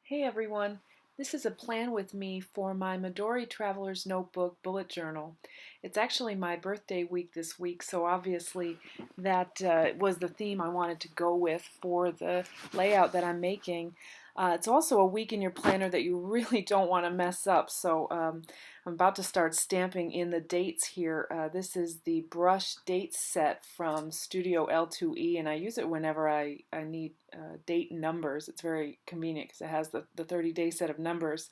Hey everyone, this is a plan with me for my Midori Traveler's Notebook bullet journal. It's actually my birthday week this week, so obviously that was the theme I wanted to go with for the layout that I'm making. It's also a week in your planner that you really don't want to mess up, so I'm about to start stamping in the dates here. This is the brush date set from Studio L2E, and I use it whenever I need date numbers. It's very convenient because it has the 30-day set of numbers.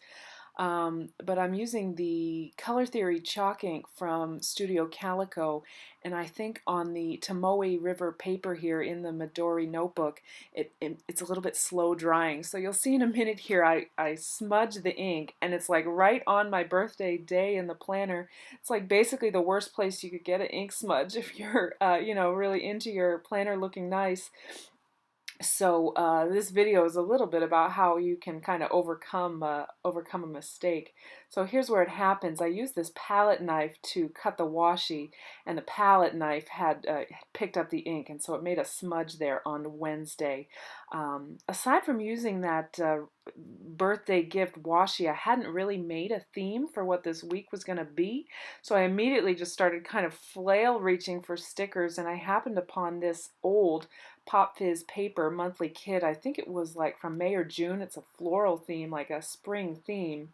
But I'm using the Color Theory chalk ink from Studio Calico, and I think on the Tomoe River paper here in the Midori notebook, it's a little bit slow drying. So you'll see in a minute here, I smudge the ink, and it's like right on my birthday day in the planner. It's like basically the worst place you could get an ink smudge if you're, really into your planner looking nice. So this video is a little bit about how you can kind of overcome a mistake. So here's where it happens. I used this palette knife to cut the washi, and the palette knife had picked up the ink, and so it made a smudge there on Wednesday. Aside from using that birthday gift washi, I hadn't really made a theme for what this week was going to be, so I immediately just started kind of flail reaching for stickers, and I happened upon this old Pop Fizz paper monthly kit. I think it was like from May or June. It's a floral theme, like a spring theme.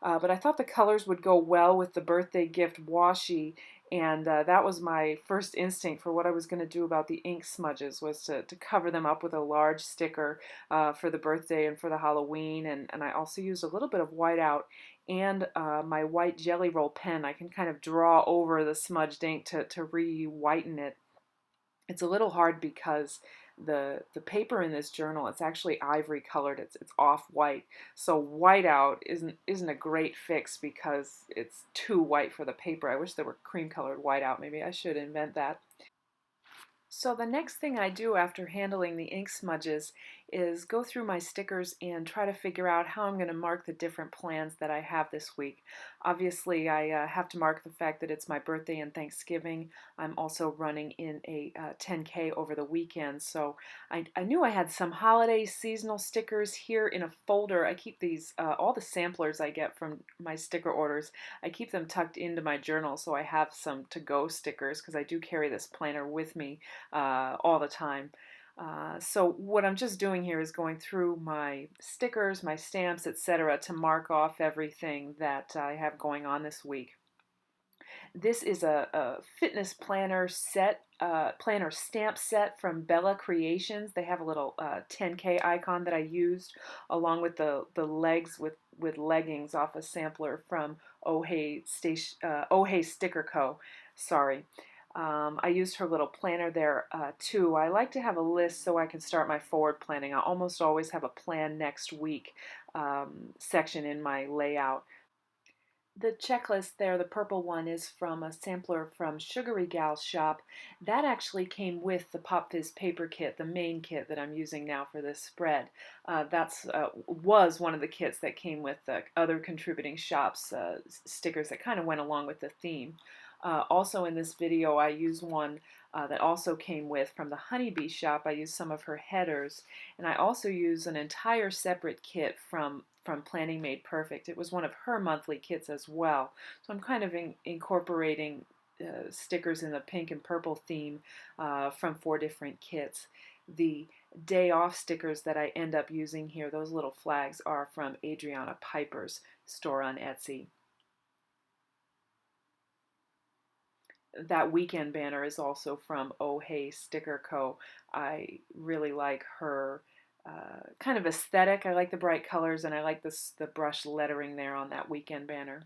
But I thought the colors would go well with the birthday gift washi, and that was my first instinct for what I was going to do about the ink smudges, was to cover them up with a large sticker for the birthday and for the Halloween. And I also used a little bit of whiteout and my white Jelly Roll pen. I can kind of draw over the smudged ink to re-whiten it. It's a little hard because the paper in this journal, it's actually ivory colored. It's off white. So whiteout isn't a great fix because it's too white for the paper. I wish there were cream colored whiteout. Maybe I should invent that. So the next thing I do after handling the ink smudges is go through my stickers and try to figure out how I'm going to mark the different plans that I have this week. Obviously, I have to mark the fact that it's my birthday and Thanksgiving. I'm also running in a 10K over the weekend, so I knew I had some holiday seasonal stickers here in a folder. I keep these, all the samplers I get from my sticker orders, I keep them tucked into my journal, so I have some to-go stickers because I do carry this planner with me all the time. So what I'm just doing here is going through my stickers, my stamps, etc. to mark off everything that I have going on this week. This is a fitness planner set, planner stamp set from Bella Creations. They have a little 10K icon that I used along with the legs with leggings off a sampler from Oh Hey Sticker Co. Sorry. I used her little planner there too. I like to have a list so I can start my forward planning. I almost always have a plan next week section in my layout. The checklist there, the purple one, is from a sampler from Sugary Gal's shop. That actually came with the Pop Fizz paper kit, the main kit that I'm using now for this spread. That's was one of the kits that came with the other contributing shops stickers that kind of went along with the theme. Also in this video, I use one that also came with from the Honeybee shop. I use some of her headers, and I also use an entire separate kit from Planning Made Perfect. It was one of her monthly kits as well. So I'm kind of incorporating stickers in the pink and purple theme from 4 different kits. The day off stickers that I end up using here, those little flags, are from Adriana Piper's store on Etsy. That weekend banner is also from Oh Hey Sticker Co. I really like her kind of aesthetic. I like the bright colors, and I like the brush lettering there on that weekend banner.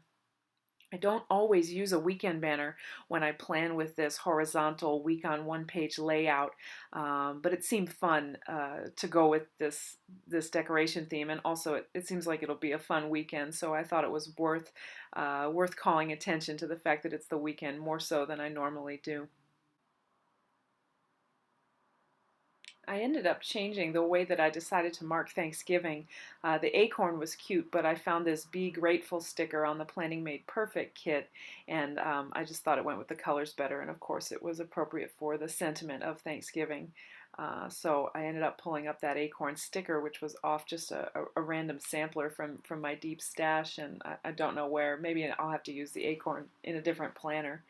I don't always use a weekend banner when I plan with this horizontal week on one page layout, but it seemed fun to go with this decoration theme, and also it seems like it'll be a fun weekend, so I thought it was worth calling attention to the fact that it's the weekend more so than I normally do. I ended up changing the way that I decided to mark Thanksgiving. The acorn was cute, but I found this Be Grateful sticker on the Planning Made Perfect kit, and I just thought it went with the colors better, and of course it was appropriate for the sentiment of Thanksgiving. So I ended up pulling up that acorn sticker, which was off just a random sampler from my deep stash, and I don't know where. Maybe I'll have to use the acorn in a different planner.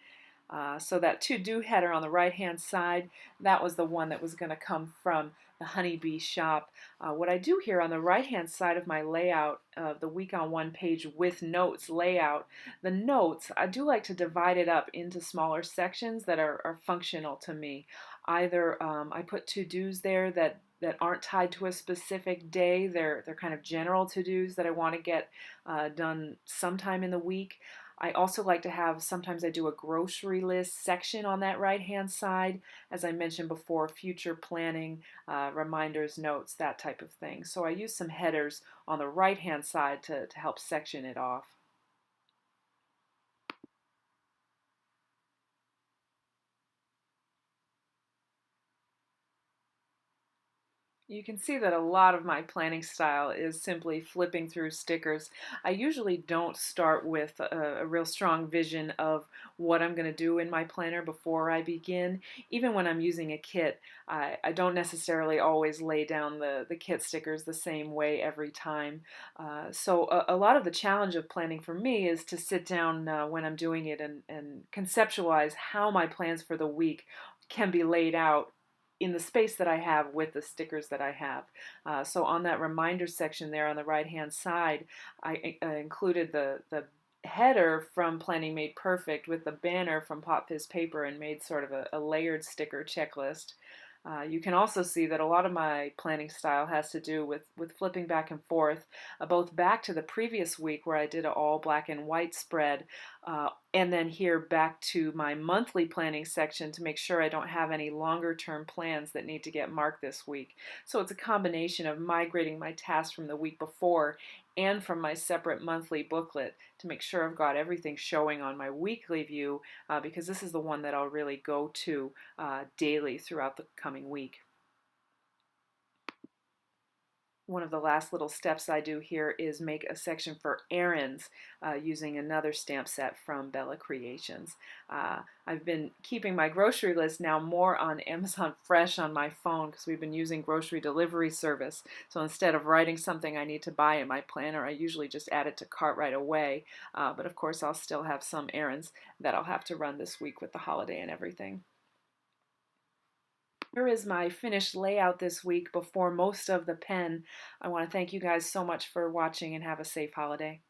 So that to-do header on the right-hand side, that was the one that was going to come from the Honeybee shop. What I do here on the right-hand side of my layout of the week on one page with notes layout, the notes, I do like to divide it up into smaller sections that are functional to me. Either I put to-dos there that aren't tied to a specific day. They're kind of general to-dos that I want to get done sometime in the week. I also like to have, sometimes I do a grocery list section on that right-hand side. As I mentioned before, future planning, reminders, notes, that type of thing. So I use some headers on the right-hand side to help section it off. You can see that a lot of my planning style is simply flipping through stickers. I usually don't start with a real strong vision of what I'm going to do in my planner before I begin. Even when I'm using a kit, I don't necessarily always lay down the kit stickers the same way every time. So a lot of the challenge of planning for me is to sit down when I'm doing it and conceptualize how my plans for the week can be laid out in the space that I have with the stickers that I have. So on that reminder section there on the right hand side, I included the header from Planning Made Perfect with the banner from Pop Fizz Paper and made sort of a layered sticker checklist. You can also see that a lot of my planning style has to do with flipping back and forth, both back to the previous week where I did an all black and white spread, and then here back to my monthly planning section to make sure I don't have any longer term plans that need to get marked this week. So it's a combination of migrating my tasks from the week before and from my separate monthly booklet to make sure I've got everything showing on my weekly view, because this is the one that I'll really go to daily throughout the coming week. One of the last little steps I do here is make a section for errands using another stamp set from Bella Creations. I've been keeping my grocery list now more on Amazon Fresh on my phone because we've been using grocery delivery service. So instead of writing something I need to buy in my planner, I usually just add it to cart right away. But of course, I'll still have some errands that I'll have to run this week with the holiday and everything. Here is my finished layout this week before most of the pen. I want to thank you guys so much for watching and have a safe holiday.